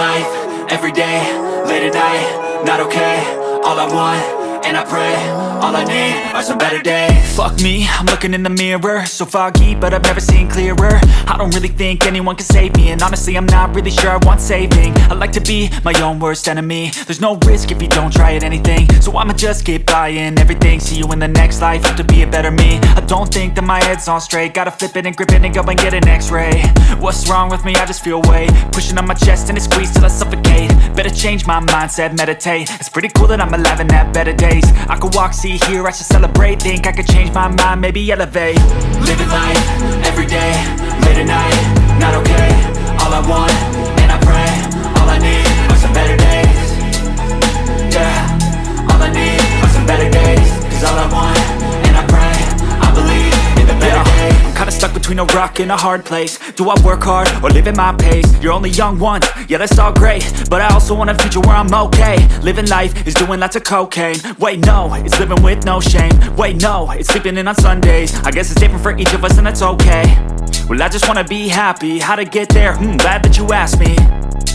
life, every day, late at night, not okay. All I want, and I pray, all I need are some better days. Fuck me, I'm looking in the mirror, so foggy, but I've never seen clearer. I don't really think anyone can save me, and honestly I'm not really sure I want saving. I like to be my own worst enemy. There's no risk if you don't try at anything, so I'ma just keep buying everything. See you in the next life, have to be a better me. I don't think that my head's on straight, gotta flip it and grip it and go and get an x-ray. What's wrong with me? I just feel weight pushing on my chest and it squeezes till I suffocate. Better change my mindset, meditate. It's pretty cool that I'm alive and have better days. I could walk, see, hear, I should celebrate. Think I could change my mind, maybe elevate. Living life, every day, late at night, not okay. All I want, and I pray, all I need are some better days. Yeah, all I need are some better days. Cause all I want, and I pray, I believe in the better days. I'm kinda stuck between a rock and a hard place. Do I work hard or live at my pace? You're only young once, yeah that's all great, but I also want a future where I'm okay. Living life is doing lots of cocaine. Wait no, it's living with no shame. Wait no, it's sleeping in on Sundays. I guess it's different for each of us and that's okay. Well I just wanna be happy, how to get there? Glad that you asked me.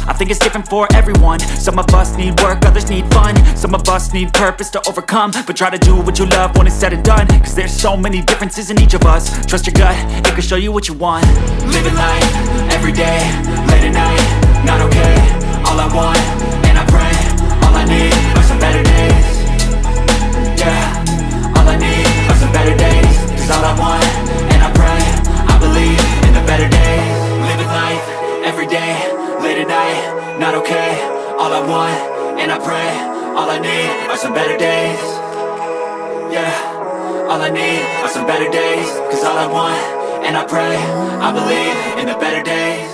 I think it's different for everyone. Some of us need work, others need fun. Some of us need purpose to overcome. But try to do what you love when it's said and done, cause there's so many differences in each of us. Trust your gut, it can show you what you want. Living life, every day, late at night, not okay. All I want, and I pray, all I need are some better days. Yeah, all I need are some better days. Cause all I want, and I pray, I believe in the better days. Living life, every day, late at night, not okay. All I want, and I pray, all I need are some better days. Yeah, all I need are some better days. Cause all I want, and I pray, I believe in the better days.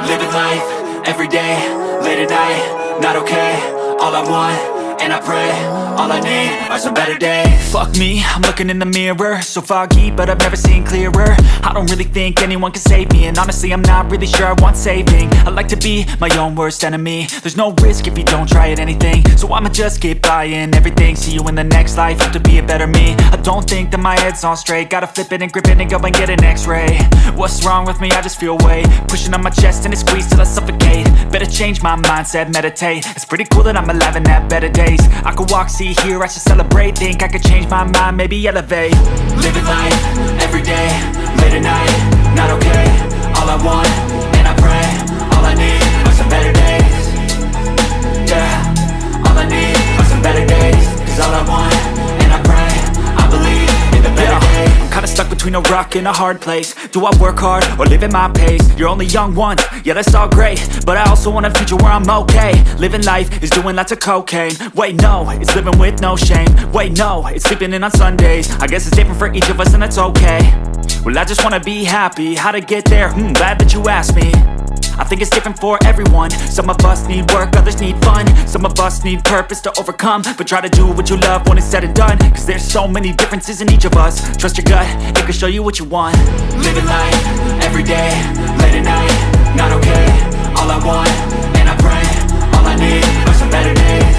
Living life, every day, late at night, not okay. All I want, and I pray, all I need are some better days. Fuck me, I'm looking in the mirror, so foggy, but I've never seen clearer. I don't really think anyone can save me, and honestly I'm not really sure I want saving. I like to be my own worst enemy. There's no risk if you don't try at anything, so I'ma just keep buying everything. See you in the next life, have to be a better me. I don't think that my head's on straight, gotta flip it and grip it and go and get an x-ray. What's wrong with me? I just feel weight pushing on my chest and it squeezes till I suffocate. Better change my mindset, meditate. It's pretty cool that I'm alive and have better days. I could walk, see, hear, I should celebrate. Think I could change my mind, maybe elevate. Living life, every day, late at night, not okay. All I want, and I pray, all I need are some better days. Yeah, all I need are some better days. Cause all I want, and I pray, I believe in the better days. I'm kinda stuck between a rock and a hard place. Do I work hard or live at my pace? You're only young once, yeah that's all great, but I also want a future where I'm okay. Living life is doing lots of cocaine. Wait no, it's living with no shame. Wait no, it's sleeping in on Sundays. I guess it's different for each of us and that's okay. Well I just wanna be happy, how to get there? Glad that you asked me. I think it's different for everyone. Some of us need work, others need fun. Some of us need purpose to overcome. But try to do what you love when it's said and done, cause there's so many differences in each of us. Trust your gut, it can show you what you want. Living life, every day, late at night, not okay. All I want, and I pray, all I need are some better days.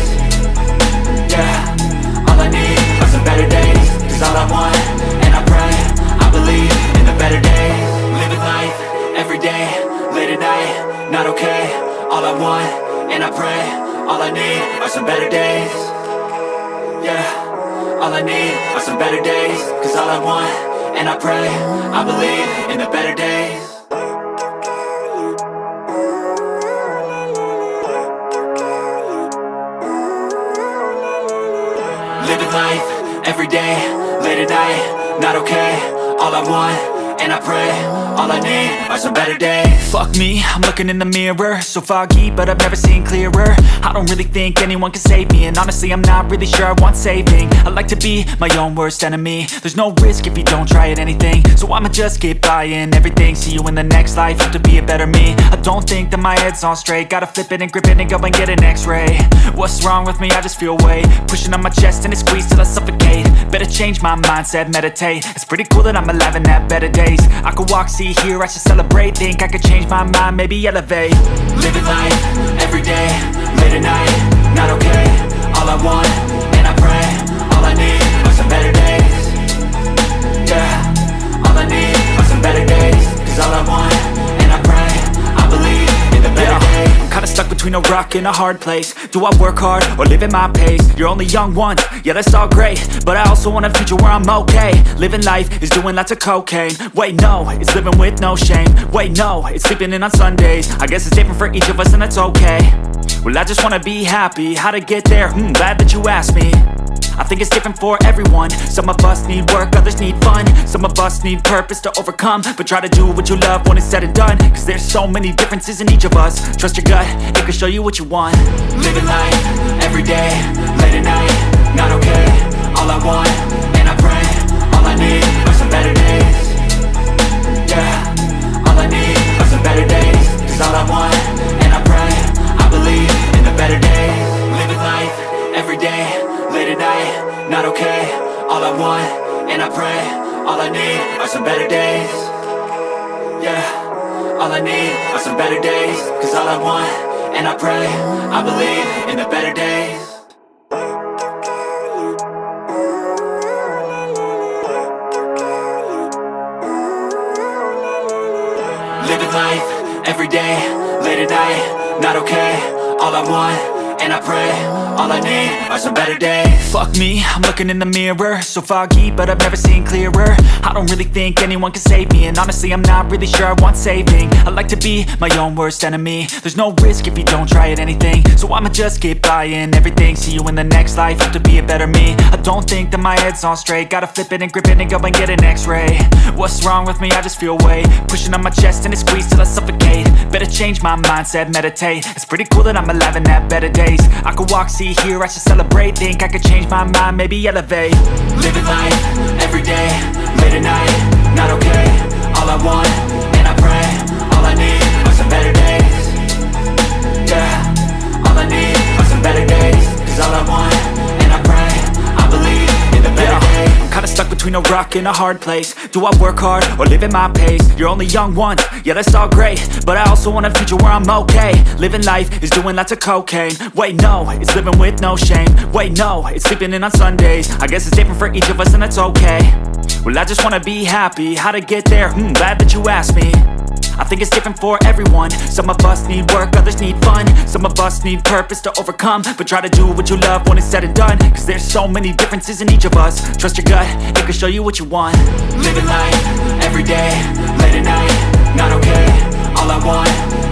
Yeah, all I need are some better days. Cause all I want, and I pray, I believe in the better days. Living life, every day, late at night, not okay. All I want, and I pray, all I need are some better days. Yeah, all I need are some better days. Cause all I want, and I pray, I believe in the better days. Living life, every day, late at night, not okay. All I want, and I pray, all I need are some better days. Fuck me, I'm looking in the mirror, so foggy, but I've never seen clearer. I don't really think anyone can save me, and honestly I'm not really sure I want saving. I like to be my own worst enemy. There's no risk if you don't try at anything, so I'ma just keep buying everything. See you in the next life, have to be a better me. I don't think that my head's on straight, gotta flip it and grip it and go and get an x-ray. What's wrong with me? I just feel weight pushing on my chest and it squeezes till I suffocate. Better change my mindset, meditate. It's pretty cool that I'm alive and have better days. I could walk, see, hear, I should celebrate. Think I could change my mind, maybe elevate. Living life, every day, late at night, not okay. All I want, and I pray, all I need are some better days. between a rock and a hard place. Do I work hard or live at my pace? You're only young once, yeah that's all great, but I also want a future where I'm okay. Living life is doing lots of cocaine. Wait no, it's living with no shame. Wait no, it's sleeping in on Sundays. I guess it's different for each of us and that's okay. Well I just wanna be happy, how to get there? Glad that you asked me. I think it's different for everyone. Some of us need work, others need fun. Some of us need purpose to overcome. But try to do what you love when it's said and done, cause there's so many differences in each of us. Trust your gut, it can show you what you want. Living life, everyday, late at night, not okay. All I want, and I pray, all I need are some better days. Yeah, all I need are some better days. Cause all I want, and I pray, I believe in the better days. Living life, everyday, late at night, not okay. All I want, and I pray, all I need are some better days. Yeah, all I need are some better days. Cause all I want, and I pray, I believe in the better days. Living life, everyday, late at night, not okay. All I want, and I pray, all I need are some better days. Fuck me, I'm looking in the mirror, so foggy but I've never seen clearer. I don't really think anyone can save me, and honestly I'm not really sure I want saving. I like to be my own worst enemy. There's no risk if you don't try at anything, so I'ma just keep buying everything. See you in the next life, hope to be a better me. I don't think that my head's on straight, gotta flip it and grip it and go and get an x-ray. What's wrong with me? I just feel weight pushing on my chest and it squeezes till I suffocate. Better change my mindset, meditate. It's pretty cool that I'm alive and have better days. I could walk, see, hear, I should celebrate. Think I could change my mind, maybe elevate. Living life, everyday, late at night, not okay. All I want, and I pray, all I need are some better days. Yeah, all I need are some better days. Cause all I want, and I pray, I believe in the better days. I'm kinda stuck between a rock and a hard place. Do I work hard or live at my pace? You're only young once, yeah that's all great, but I also want a future where I'm okay. Living life is doing lots of cocaine. Wait no, it's living with no shame. Wait no, it's sleeping in on Sundays. I guess it's different for each of us and that's okay. Well I just wanna be happy, how to get there? Glad that you asked me. I think it's different for everyone. Some of us need work, others need fun. Some of us need purpose to overcome. But try to do what you love when it's said and done, cause there's so many differences in each of us. Trust your gut, it can show you what you want. Living life, everyday, late at night, not okay. All I want,